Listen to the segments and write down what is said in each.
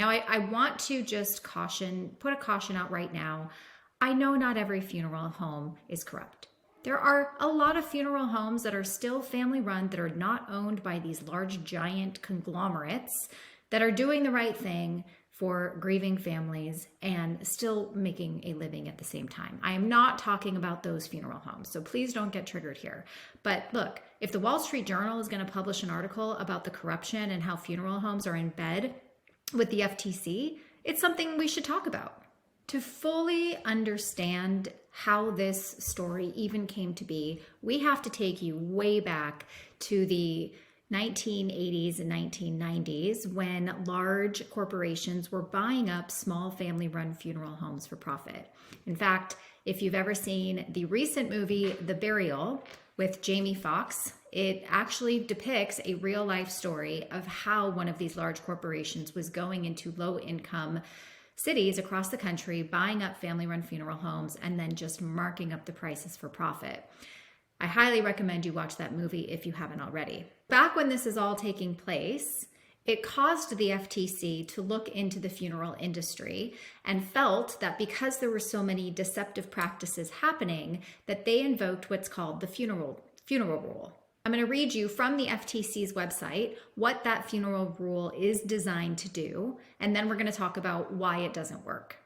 Now, I want to just put a caution out right now. I know not every funeral home is corrupt. There are a lot of funeral homes that are still family run, that are not owned by these large, giant conglomerates, that are doing the right thing for grieving families and still making a living at the same time. I am not talking about those funeral homes, so please don't get triggered here. But look, if the Wall Street Journal is going to publish an article about the corruption and how funeral homes are in bed with the FTC, it's something we should talk about. To fully understand how this story even came to be, we have to take you way back to the 1980s and 1990s when large corporations were buying up small family-run funeral homes for profit. In fact, if you've ever seen the recent movie, The Burial, with Jamie Foxx, it actually depicts a real-life story of how one of these large corporations was going into low-income cities across the country, buying up family-run funeral homes, and then just marking up the prices for profit. I highly recommend you watch that movie if you haven't already. Back when this is all taking place, it caused the FTC to look into the funeral industry and felt that because there were so many deceptive practices happening, that they invoked what's called the funeral rule. I'm going to read you from the FTC's website what that funeral rule is designed to do, and then we're going to talk about why it doesn't work.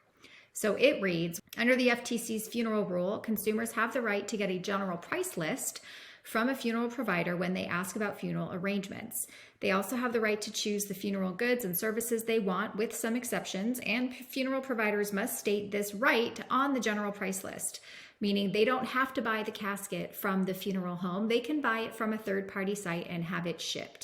So it reads, under the FTC's funeral rule, consumers have the right to get a general price list from a funeral provider when they ask about funeral arrangements. They also have the right to choose the funeral goods and services they want, with some exceptions, and funeral providers must state this right on the general price list, meaning they don't have to buy the casket from the funeral home. They can buy it from a third-party site and have it shipped.